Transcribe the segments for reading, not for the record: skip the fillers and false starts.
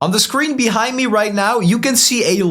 On the screen behind me right now, you can see a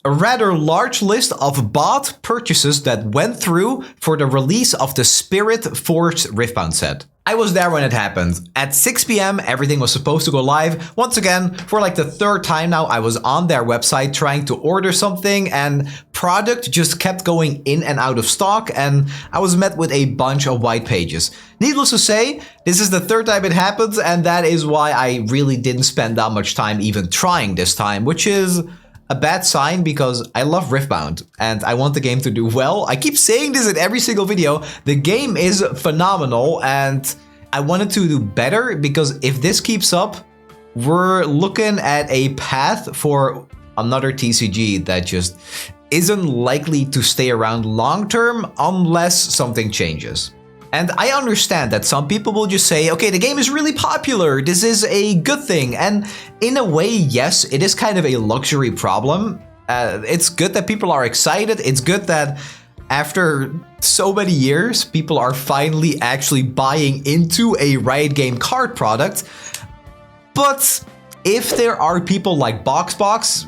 rather large list of bought purchases that went through for the release of the Spirit Forged Riftbound set. I was there when it happened. At 6 p.m, everything was supposed to go live. Once again, for like the third time now, I was on their website trying to order something and product just kept going in and out of stock and I was met with a bunch of white pages. Needless to say, this is the third time it happened and that is why I really didn't spend that much time even trying this time, which is a bad sign because I love Riftbound and I want the game to do well. I keep saying this in every single video. The game is phenomenal and I want it to do better because if this keeps up, we're looking at a path for another TCG that just isn't likely to stay around long term unless something changes. And I understand that some people will just say, okay, the game is really popular, this is a good thing. And in a way, yes, it is kind of a luxury problem. It's good that people are excited. It's good that after so many years, people are finally actually buying into a Riot Game card product. But if there are people like BoxBox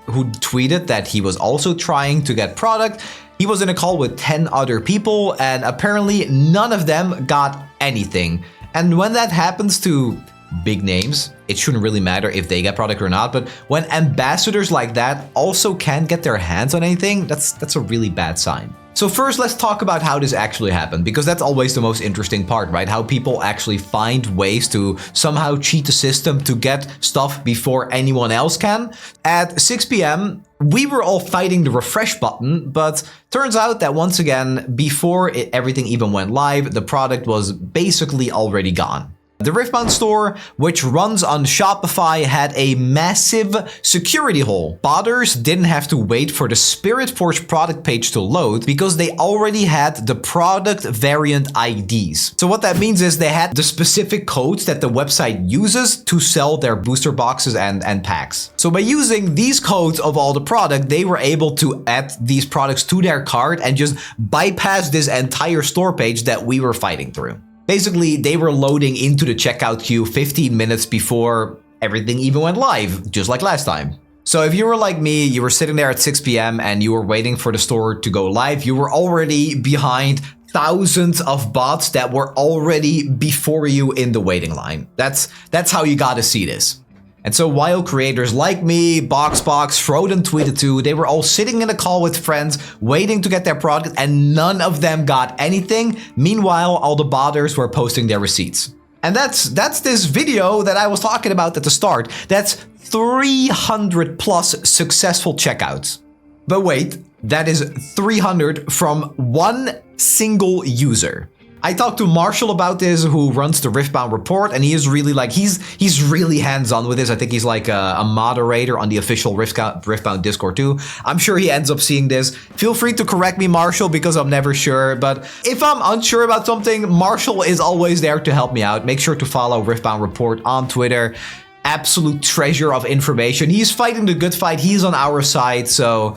who tweeted that he was also trying to get product, he was in a call with 10 other people and apparently none of them got anything. And when that happens to big names, it shouldn't really matter if they get product or not, but when ambassadors like that also can't get their hands on anything, that's a really bad sign. So first, let's talk about how this actually happened, because that's always the most interesting part, right? How people actually find ways to somehow cheat the system to get stuff before anyone else can. At 6 p.m, we were all fighting the refresh button, but turns out that once again, before everything even went live, the product was basically already gone. The Riftbound store, which runs on Shopify, had a massive security hole. Botters didn't have to wait for the Spirit Forge product page to load because they already had the product variant IDs. So what that means is they had the specific codes that the website uses to sell their booster boxes and packs. So by using these codes of all the product, they were able to add these products to their cart and just bypass this entire store page that we were fighting through. Basically, they were loading into the checkout queue 15 minutes before everything even went live, just like last time. So if you were like me, you were sitting there at 6 p.m. and you were waiting for the store to go live, you were already behind thousands of bots that were already before you in the waiting line. That's how you gotta see this. And so while creators like me, BoxBox, Froden tweeted too, they were all sitting in a call with friends, waiting to get their product, and none of them got anything. Meanwhile, all the botters were posting their receipts. And that's this video that I was talking about at the start. That's 300 plus successful checkouts. But wait, that is 300 from one single user. I talked to Marshall about this, who runs the Riftbound report, and he is really like, he's really hands-on with this. I think he's like a moderator on the official Riftbound Discord too. I'm sure he ends up seeing this. Feel free to correct me, Marshall, because I'm never sure. But if I'm unsure about something, Marshall is always there to help me out. Make sure to follow Riftbound Report on Twitter. Absolute treasure of information. He's fighting the good fight. He's on our side, so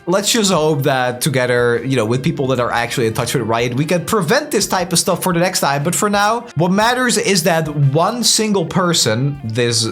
let's just hope that together, with people that are actually in touch with Riot, we can prevent this type of stuff for the next time. But for now, what matters is that one single person, this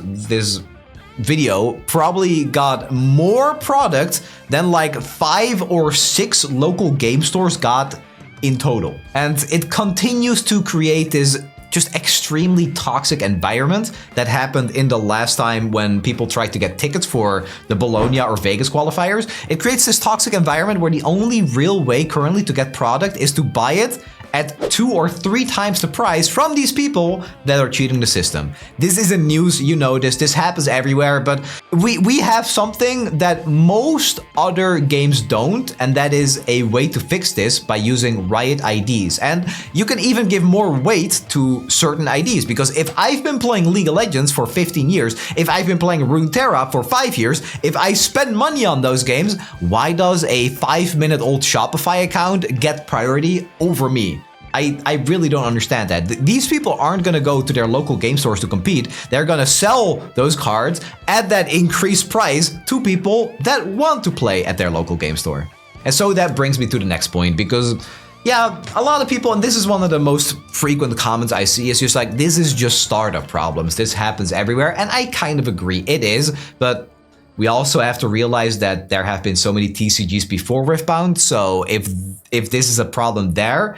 video, probably got more product than like 5 or 6 local game stores got in total. And it continues to create this just extremely toxic environment that happened in the last time when people tried to get tickets for the Bologna or Vegas qualifiers. It creates this toxic environment where the only real way currently to get product is to buy it at 2 or 3 times the price from these people that are cheating the system. This isn't news, you know this happens everywhere, but we have something that most other games don't, and that is a way to fix this by using Riot IDs. And you can even give more weight to certain IDs, because if I've been playing League of Legends for 15 years, if I've been playing runeterra for 5 years, if I spend money on those games, why does a 5-minute-old Shopify account get priority over me? I really don't understand that. These people aren't going to go to their local game stores to compete. They're going to sell those cards at that increased price to people that want to play at their local game store. And so that brings me to the next point, because Yeah, a lot of people, and this is one of the most frequent comments I see, is just like, this is just startup problems. This happens everywhere, and I kind of agree, it is, but we also have to realize that there have been so many TCGs before Riftbound, so if this is a problem there,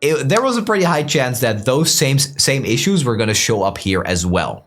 there was a pretty high chance that those same issues were going to show up here as well.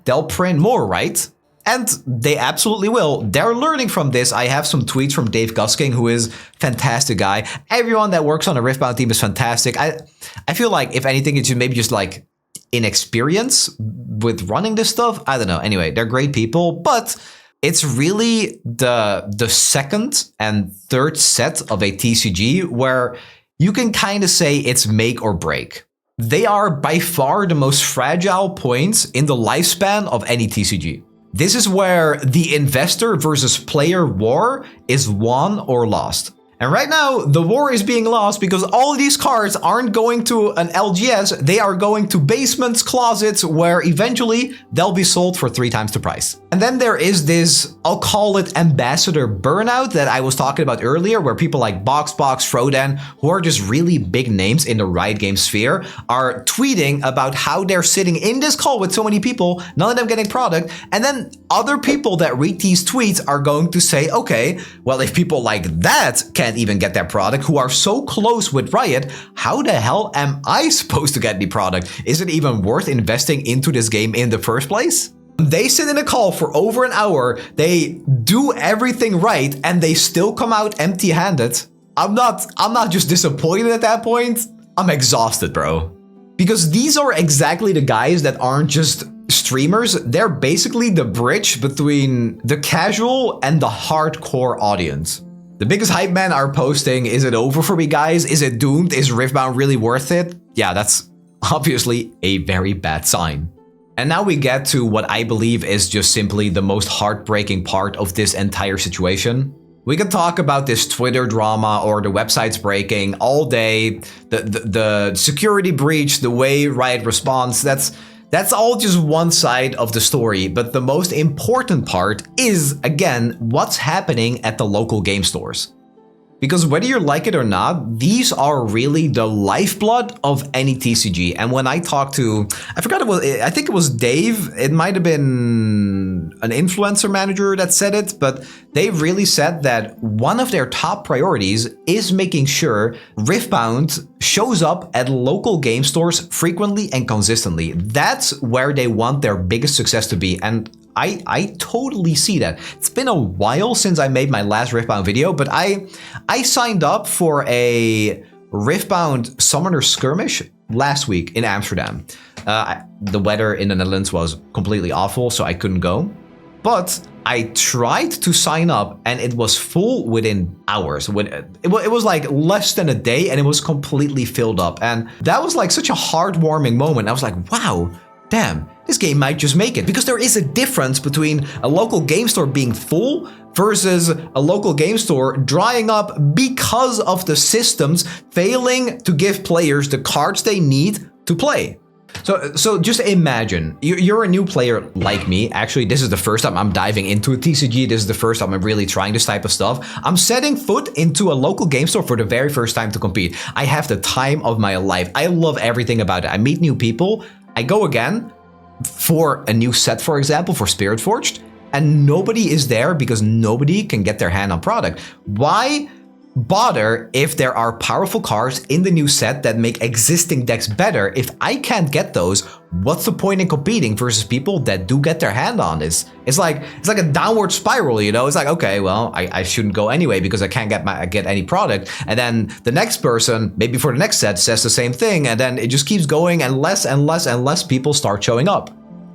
They'll print more, right? And they absolutely will. They're learning from this. I have some tweets from Dave Gusking, who is a fantastic guy. Everyone that works on a Riftbound team is fantastic. I feel like, if anything, it's maybe just like inexperience with running this stuff. I don't know. Anyway, they're great people, but it's really the second and third set of a TCG where you can kind of say it's make or break. They are by far the most fragile points in the lifespan of any TCG. This is where the investor versus player war is won or lost. And right now, the war is being lost because all of these cards aren't going to an LGS, they are going to basements, closets, where eventually they'll be sold for 3 times the price. And then there is this, I'll call it ambassador burnout that I was talking about earlier, where people like Boxbox, Frodan, who are just really big names in the Riot Games sphere, are tweeting about how they're sitting in this call with so many people, none of them getting product, and then other people that read these tweets are going to say, okay, well, if people like that can't even get their product, who are so close with Riot, how the hell am I supposed to get the product? Is it even worth investing into this game in the first place? They sit in a call for over an hour, they do everything right, and they still come out empty-handed. I'm not just disappointed at that point, I'm exhausted, bro. Because these are exactly the guys that aren't just streamers, they're basically the bridge between the casual and the hardcore audience. The biggest hype men are posting, is it over for me, guys? Is it doomed? Is Riftbound really worth it? Yeah, that's obviously a very bad sign. And now we get to what I believe is just simply the most heartbreaking part of this entire situation. We can talk about this Twitter drama or the websites breaking all day, the security breach, the way Riot responds, that's all just one side of the story, but the most important part is, again, what's happening at the local game stores. Because whether you like it or not, these are really the lifeblood of any TCG. And when I talked to, I think it was Dave, it might have been an influencer manager that said it, but they really said that one of their top priorities is making sure Riftbound shows up at local game stores frequently and consistently. That's where they want their biggest success to be. And I totally see that. It's been a while since I made my last Riftbound video, but I signed up for a Riftbound Summoner Skirmish last week in Amsterdam. The weather in the Netherlands was completely awful, so I couldn't go. But I tried to sign up and it was full within hours. It was like less than a day and it was completely filled up. And that was like such a heartwarming moment. I was like, wow, damn, this game might just make it. Because there is a difference between a local game store being full versus a local game store drying up because of the systems failing to give players the cards they need to play. So just imagine, you're a new player like me. Actually, this is the first time I'm diving into a TCG. This is the first time I'm really trying this type of stuff. I'm setting foot into a local game store for the very first time to compete. I have the time of my life. I love everything about it. I meet new people. I go again for a new set, for example, for Spirit Forged, and nobody is there because nobody can get their hand on product. Why bother if there are powerful cards in the new set that make existing decks better? If I can't get those, what's the point in competing versus people that do get their hand on this? It's like a downward spiral, you know? It's like, okay, well, I shouldn't go anyway because I can't get any product. And then the next person, maybe for the next set, says the same thing, and then it just keeps going, and less and less and less people start showing up.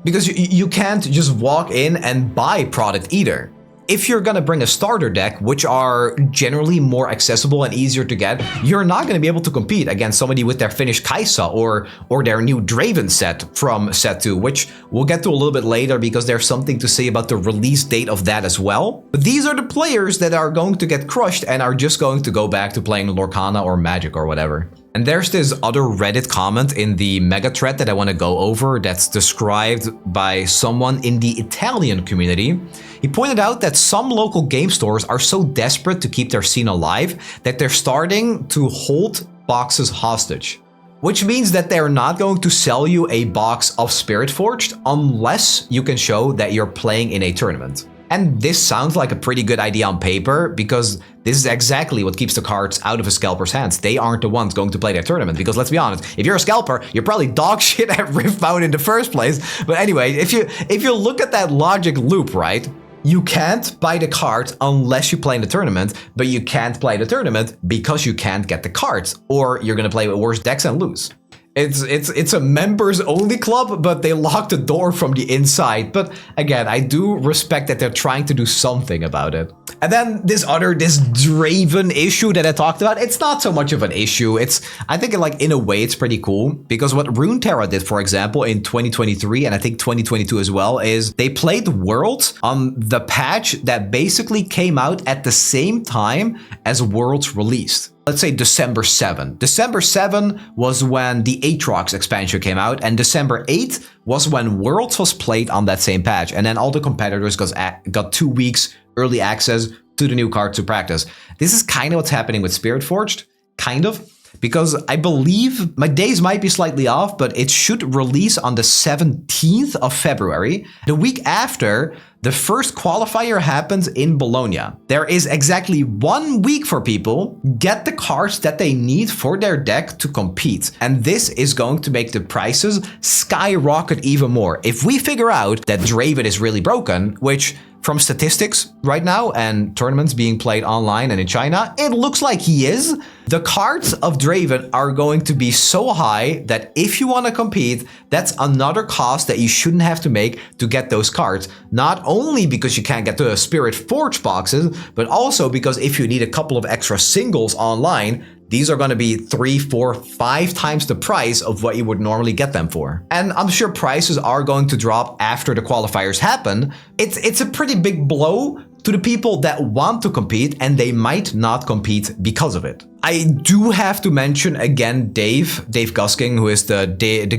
Because you can't just walk in and buy product either. If you're gonna bring a starter deck, which are generally more accessible and easier to get, you're not gonna be able to compete against somebody with their finished Kaisa or their new Draven set from set 2, which we'll get to a little bit later because there's something to say about the release date of that as well. But these are the players that are going to get crushed and are just going to go back to playing Lorcana or Magic or whatever. And there's this other Reddit comment in the mega thread that I want to go over that's described by someone in the Italian community. He pointed out that some local game stores are so desperate to keep their scene alive that they're starting to hold boxes hostage. Which means that they're not going to sell you a box of Spirit Forged unless you can show that you're playing in a tournament. And this sounds like a pretty good idea on paper, because this is exactly what keeps the cards out of a scalper's hands. They aren't the ones going to play their tournament, because let's be honest, if you're a scalper, you're probably dog shit at Riftbound in the first place. But anyway, if you look at that logic loop, right? You can't buy the cards unless you play in the tournament, but you can't play the tournament because you can't get the cards, or you're gonna play with worse decks and lose. It's a members only club, but they lock the door from the inside. But again, I do respect that they're trying to do something about it. And then this Draven issue that I talked about, it's not so much of an issue. I think like in a way it's pretty cool, because what runeterra did, for example, in 2023 and I think 2022 as well, is they played Worlds on the patch that basically came out at the same time as Worlds released. Let's say December 7. December 7 was when the Aatrox expansion came out, and December 8 was when Worlds was played on that same patch. And then all the competitors got 2 weeks early access to the new card to practice. This is kind of what's happening with Spirit Forged, kind of. Because I believe, my days might be slightly off, but it should release on the 17th of February. The week after, the first qualifier happens in Bologna. There is exactly 1 week for people get the cards that they need for their deck to compete. And this is going to make the prices skyrocket even more. If we figure out that Draven is really broken, which from statistics right now and tournaments being played online and in China, it looks like he is. The cards of Draven are going to be so high that if you want to compete, that's another cost that you shouldn't have to make to get those cards. Not only because you can't get the Spirit Forge boxes, but also because if you need a couple of extra singles online, these are going to be 3, 4, 5 times the price of what you would normally get them for. And I'm sure prices are going to drop after the qualifiers happen. It's a pretty big blow to the people that want to compete, and they might not compete because of it. I do have to mention again Dave Gusking, who is the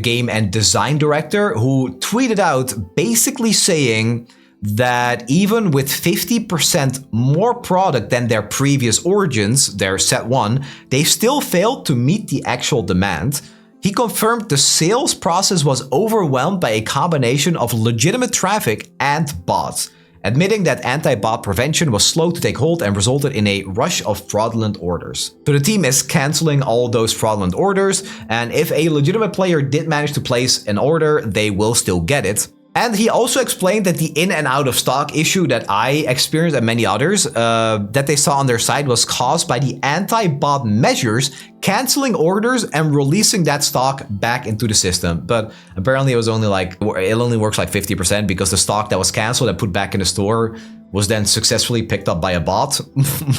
game and design director, who tweeted out basically saying that even with 50% more product than their previous Origins, their set 1, they still failed to meet the actual demand. He confirmed the sales process was overwhelmed by a combination of legitimate traffic and bots, admitting that anti-bot prevention was slow to take hold and resulted in a rush of fraudulent orders. So the team is canceling all those fraudulent orders, and if a legitimate player did manage to place an order, they will still get it. And he also explained that the in and out of stock issue that I experienced and many others that they saw on their side was caused by the anti-bot measures canceling orders and releasing that stock back into the system. But apparently it only works like 50% because the stock that was canceled and put back in the store was then successfully picked up by a bot,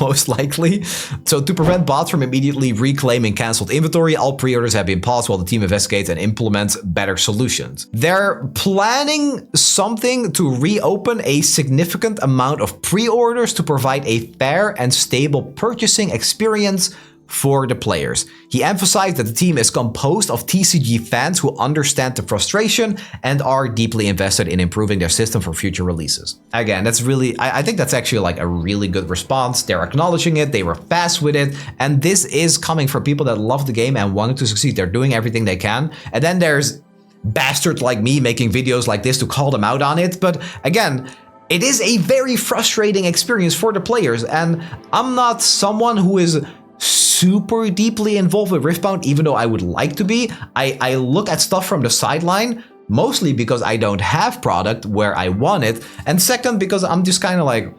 most likely. So to prevent bots from immediately reclaiming cancelled inventory, all pre-orders have been paused while the team investigates and implements better solutions. They're planning something to reopen a significant amount of pre-orders to provide a fair and stable purchasing experience for the players. He emphasized that the team is composed of TCG fans who understand the frustration and are deeply invested in improving their system for future releases. Again, that's really, I think that's actually like a really good response. They're acknowledging it, they were fast with it, and this is coming from people that love the game and wanted to succeed. They're doing everything they can. And then there's bastards like me making videos like this to call them out on it. But again, it is a very frustrating experience for the players, and I'm not someone who is super deeply involved with Riftbound, even though I would like to be. I look at stuff from the sideline, mostly because I don't have product where I want it, and second, because I'm just kind of like,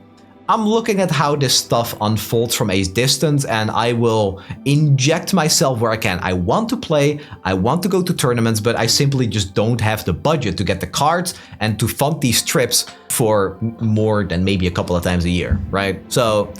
I'm looking at how this stuff unfolds from a distance, and I will inject myself where I can. I want to play, I want to go to tournaments, but I simply just don't have the budget to get the cards and to fund these trips for more than maybe a couple of times a year, right? So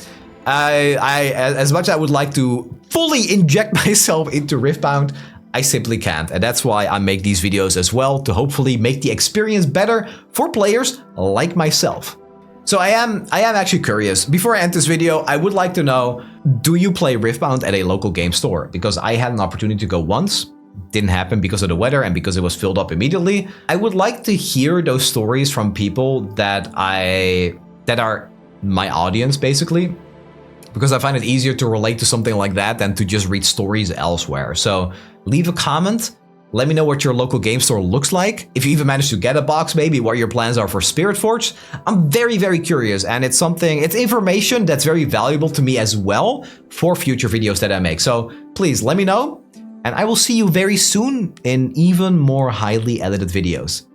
as much as I would like to fully inject myself into Riftbound, I simply can't. And that's why I make these videos as well, to hopefully make the experience better for players like myself. So I am actually curious. Before I end this video, I would like to know, do you play Riftbound at a local game store? Because I had an opportunity to go once. Didn't happen because of the weather and because it was filled up immediately. I would like to hear those stories from people that are my audience, basically. because I find it easier to relate to something like that than to just read stories elsewhere. So leave a comment. Let me know what your local game store looks like. If you even managed to get a box, maybe what your plans are for Spirit Forge. I'm very, very curious, and it's information that's very valuable to me as well for future videos that I make. So please let me know, and I will see you very soon in even more highly edited videos.